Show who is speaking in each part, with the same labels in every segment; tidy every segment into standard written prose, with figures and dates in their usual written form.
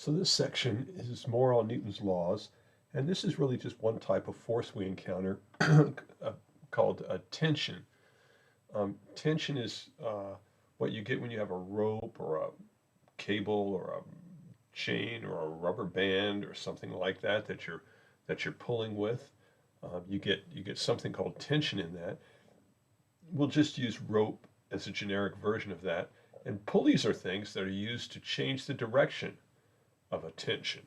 Speaker 1: So this section is more on Newton's laws, and this is really just one type of force we encounter called tension. Tension is what you get when you have a rope or a cable or a chain or a rubber band or something like that that you're pulling with. You get something called tension in that. We'll just use rope as a generic version of that. And pulleys are things that are used to change the direction of a tension.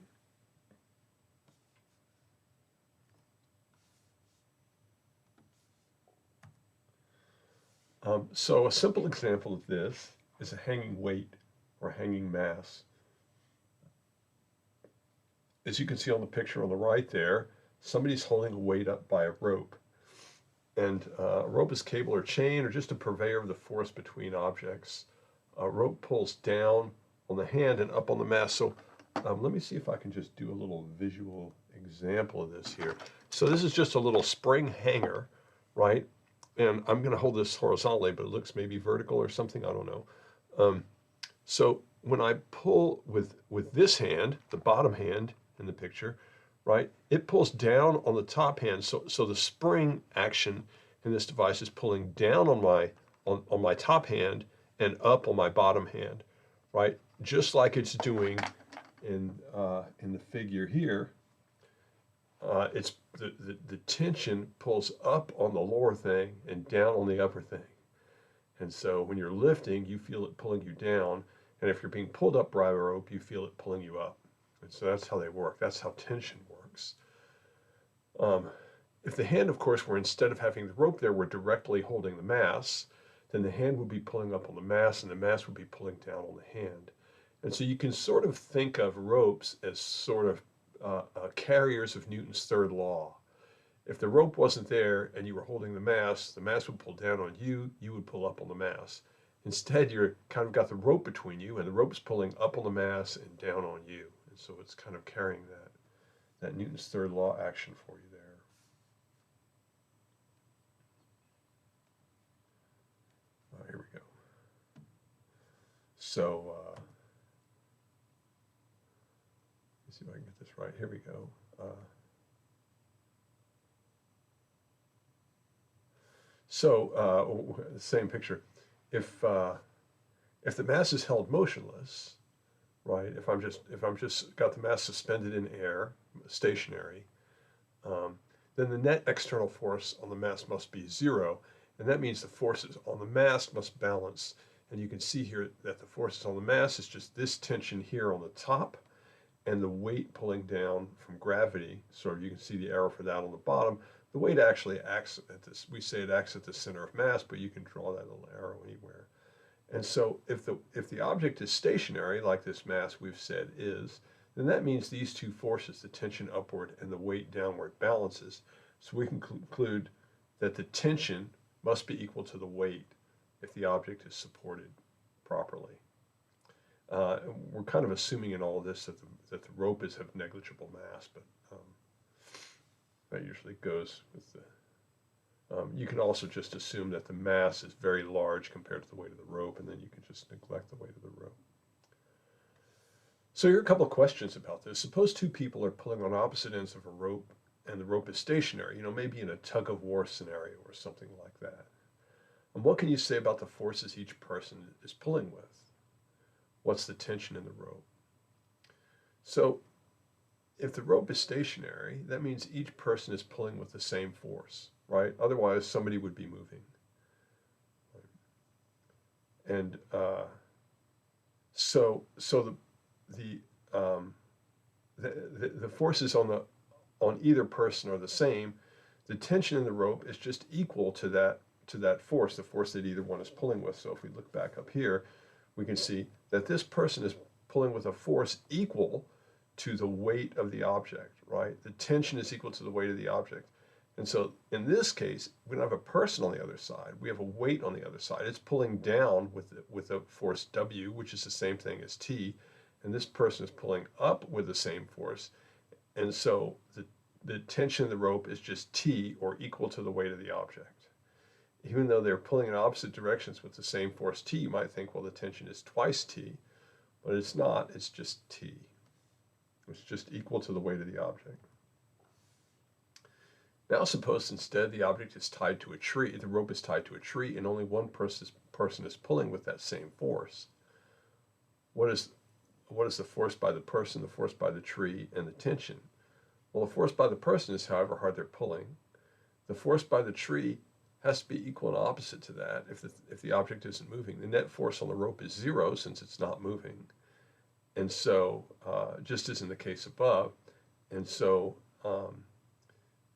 Speaker 1: So a simple example of this is a hanging weight or hanging mass. As you can see on the picture on the right there, somebody's holding a weight up by a rope. And a rope is cable or chain or just a purveyor of the force between objects. A rope pulls down on the hand and up on the mass. So let me see if I can just do a little visual example of this here. So this is just a little spring hanger, right? And I'm going to hold this horizontally, but it looks maybe vertical or something, I don't know. So when I pull with this hand, the bottom hand in the picture, right, it pulls down on the top hand. So the spring action in this device is pulling down on my top hand and up on my bottom hand, right? Just like it's doing in the figure here. It's the tension pulls up on the lower thing and down on the upper thing. And so when you're lifting, you feel it pulling you down. And if you're being pulled up by a rope, you feel it pulling you up. And so that's how they work. That's how tension works. If the hand, of course, were instead of having the rope there, were directly holding the mass, then the hand would be pulling up on the mass and the mass would be pulling down on the hand. And so you can sort of think of ropes as sort of carriers of Newton's third law. If the rope wasn't there and you were holding the mass would pull down on you, you would pull up on the mass. Instead, you're kind of got the rope between you and the rope's pulling up on the mass and down on you. And so it's kind of carrying that Newton's third law action for you there. Here we go. So, let's see if I can get this right. Here we go. Same picture. If the mass is held motionless, right? If I'm just got the mass suspended in air, stationary, then the net external force on the mass must be zero, and that means the forces on the mass must balance. And you can see here that the forces on the mass is just this tension here on the top, and the weight pulling down from gravity. So you can see the arrow for that on the bottom. The weight actually acts at this. We say it acts at the center of mass, but you can draw that little arrow anywhere. And so if the object is stationary, like this mass we've said is, then that means these two forces, the tension upward and the weight downward, balances. So we can conclude that the tension must be equal to the weight if the object is supported properly. We're kind of assuming in all of this that the rope is of negligible mass, but that usually goes with the you can also just assume that the mass is very large compared to the weight of the rope, and then you can just neglect the weight of the rope. So here are a couple of questions about this. Suppose two people are pulling on opposite ends of a rope, and the rope is stationary, maybe in a tug-of-war scenario or something like that. And what can you say about the forces each person is pulling with? What's the tension in the rope? So if the rope is stationary, that means each person is pulling with the same force, right? Otherwise, somebody would be moving. And so the forces on either person are the same. The tension in the rope is just equal to that force, the force that either one is pulling with. So if we look back up here, we can see that this person is pulling with a force equal to the weight of the object, right? The tension is equal to the weight of the object. And so in this case, we don't have a person on the other side. We have a weight on the other side. It's pulling down with the force W, which is the same thing as T. And this person is pulling up with the same force. And so the tension in the rope is just T, or equal to the weight of the object. Even though they're pulling in opposite directions with the same force T, you might think, well, the tension is twice T. But it's not. It's just T. It's just equal to the weight of the object. Now suppose instead the object is tied to a tree, the rope is tied to a tree, and only one person is pulling with that same force. What is the force by the person, the force by the tree, and the tension? Well, the force by the person is however hard they're pulling. The force by the tree has to be equal and opposite to that if the object isn't moving. The net force on the rope is 0 since it's not moving. And so, just as in the case above, and so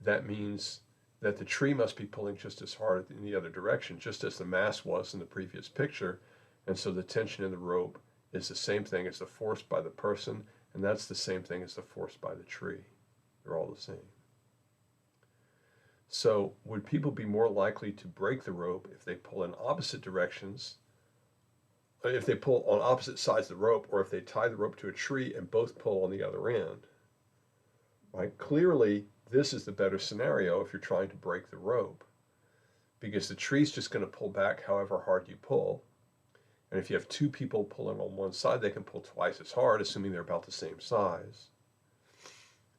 Speaker 1: that means that the tree must be pulling just as hard in the other direction, just as the mass was in the previous picture. And so the tension in the rope is the same thing as the force by the person, and that's the same thing as the force by the tree. They're all the same. So would people be more likely to break the rope if they pull in opposite directions, if they pull on opposite sides of the rope, or if they tie the rope to a tree and both pull on the other end? Right? Clearly, this is the better scenario if you're trying to break the rope, because the tree's just going to pull back however hard you pull. And if you have two people pulling on one side, they can pull twice as hard, assuming they're about the same size.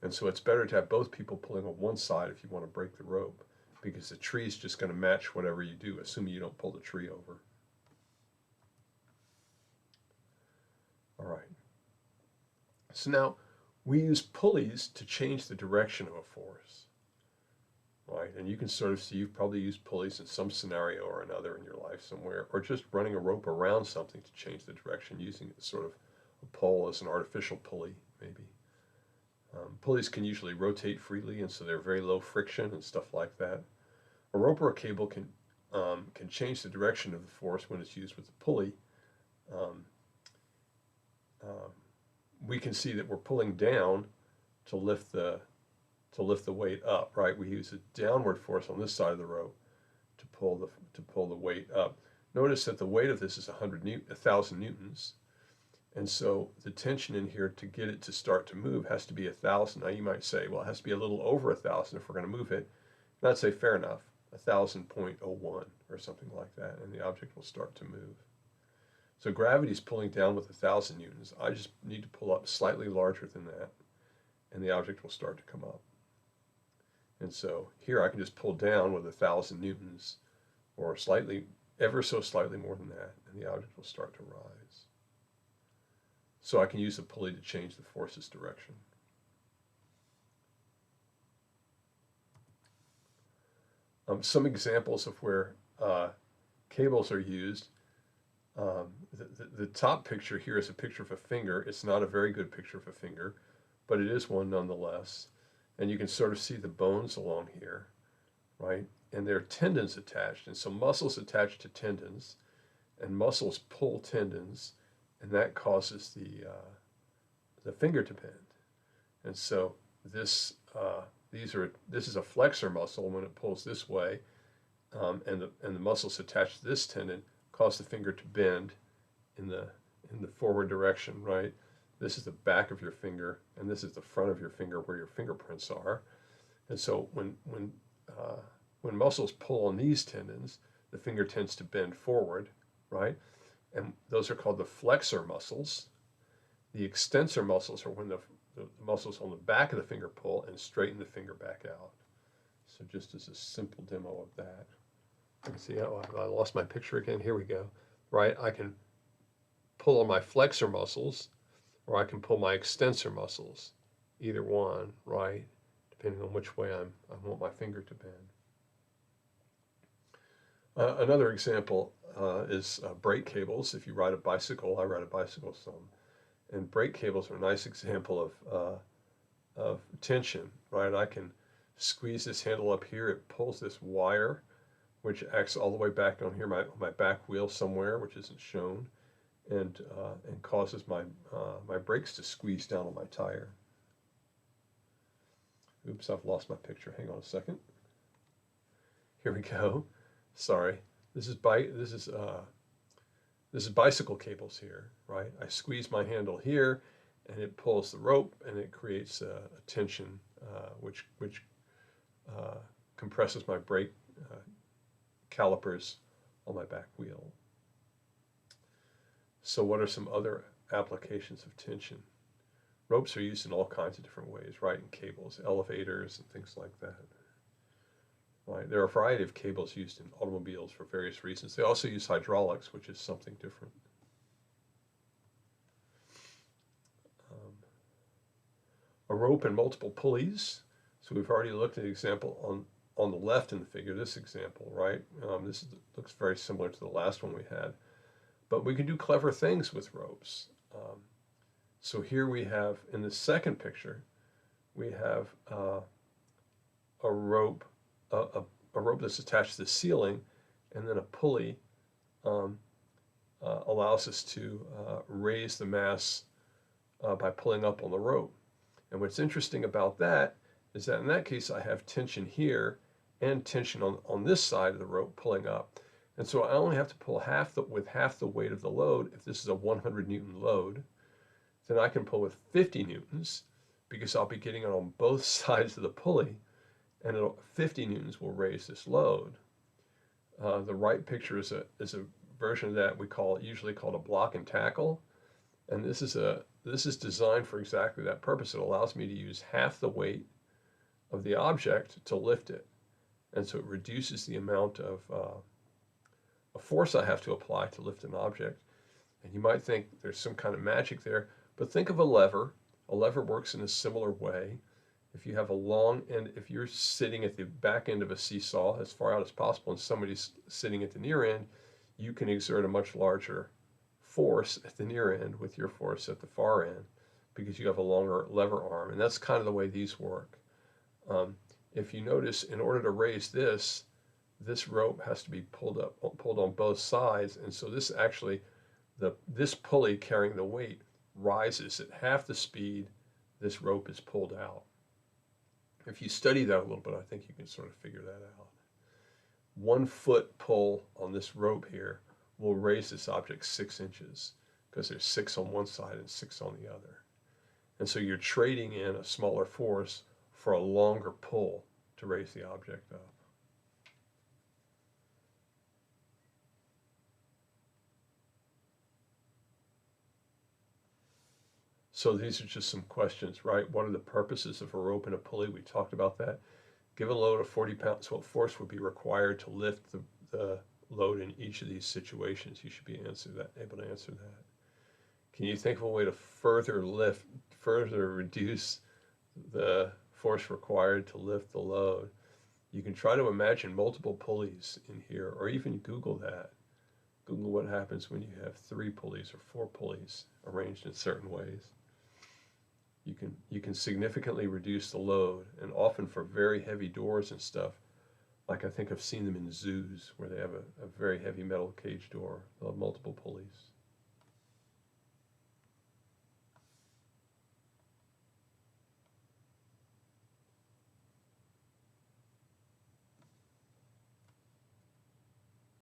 Speaker 1: And so it's better to have both people pulling on one side if you want to break the rope, because the tree is just going to match whatever you do, assuming you don't pull the tree over. All right. So now we use pulleys to change the direction of a force. Right? And you can sort of see you've probably used pulleys in some scenario or another in your life somewhere, or just running a rope around something to change the direction, using it sort of a pole as an artificial pulley, maybe. Pulleys can usually rotate freely, and so they're very low friction and stuff like that. A rope or a cable can change the direction of the force when it's used with a pulley. We can see that we're pulling down to lift the weight up, right? We use a downward force on this side of the rope to pull the weight up. Notice that the weight of this is 1,000 newtons, and so the tension in here to get it to start to move has to be 1,000. Now you might say, well, it has to be a little over 1,000 if we're going to move it. And I'd say fair enough, 1,000.01 or something like that, and the object will start to move. So gravity is pulling down with 1,000 newtons. I just need to pull up slightly larger than that, and the object will start to come up. And so here I can just pull down with 1,000 newtons, or ever so slightly more than that, and the object will start to rise. So I can use the pulley to change the force's direction. Some examples of where cables are used. The top picture here is a picture of a finger. It's not a very good picture of a finger, but it is one nonetheless. And you can sort of see the bones along here, right? And there are tendons attached, and so muscles attach to tendons, and muscles pull tendons, and that causes the finger to bend. And so this is a flexor muscle when it pulls this way, and the muscles attached to this tendon cause the finger to bend in the forward direction, right? This is the back of your finger, and this is the front of your finger where your fingerprints are. And so when muscles pull on these tendons, the finger tends to bend forward, right? And those are called the flexor muscles. The extensor muscles are when the muscles on the back of the finger pull and straighten the finger back out. So just as a simple demo of that. See how I lost my picture again? Here we go. Right, I can pull on my flexor muscles, or I can pull my extensor muscles, either one, right, depending on which way I want my finger to bend. Another example is brake cables. If you ride a bicycle, I ride a bicycle some, and brake cables are a nice example of tension, right? I can squeeze this handle up here. It pulls this wire, which acts all the way back on here, my back wheel somewhere, which isn't shown, and causes my brakes to squeeze down on my tire. Oops, I've lost my picture. Hang on a second. Here we go. Sorry. This is bicycle cables here, right? I squeeze my handle here, and it pulls the rope, and it creates a tension, which compresses my brake calipers on my back wheel. So what are some other applications of tension? ropes are used in all kinds of different ways, right? In cables, elevators, and things like that. Right? There are a variety of cables used in automobiles for various reasons. They also use hydraulics, which is something different. Um, a rope and multiple pulleys. So we've already looked at an example on the left in the figure, this example, right? Looks very similar to the last one we had. But we can do clever things with ropes. So here we have, in the second picture, we have a rope, a rope that's attached to the ceiling, and then a pulley allows us to raise the mass by pulling up on the rope. And what's interesting about that is that in that case I have tension here and tension on this side of the rope pulling up. And so I only have to pull with half the weight of the load. If this is a 100 Newton load, then I can pull with 50 Newtons because I'll be getting it on both sides of the pulley, and 50 Newtons will raise this load. The right picture is a version of that we usually called a block and tackle, and this is designed for exactly that purpose. It allows me to use half the weight of the object to lift it, and so it reduces the amount of force I have to apply to lift an object. And you might think there's some kind of magic there, but think of a lever. A lever works in a similar way. If you have a long end, if you're sitting at the back end of a seesaw as far out as possible and somebody's sitting at the near end, you can exert a much larger force at the near end with your force at the far end because you have a longer lever arm. And that's kind of the way these work. If you notice, in order to raise this rope has to be pulled on both sides. And so this actually, this pulley carrying the weight rises at half the speed this rope is pulled out. If you study that a little bit, I think you can sort of figure that out. 1 foot pull on this rope here will raise this object 6 inches because there's 6 on one side and 6 on the other. And so you're trading in a smaller force for a longer pull to raise the object up. So these are just some questions, right? What are the purposes of a rope and a pulley? We talked about that. Given a load of 40 pounds, what force would be required to lift the load in each of these situations? You should be able to answer that. Can you think of a way to further reduce the force required to lift the load? You can try to imagine multiple pulleys in here, or even Google that. Google what happens when you have 3 pulleys or 4 pulleys arranged in certain ways. You can significantly reduce the load, and often for very heavy doors and stuff, like I think I've seen them in zoos where they have a very heavy metal cage door. They'll have multiple pulleys.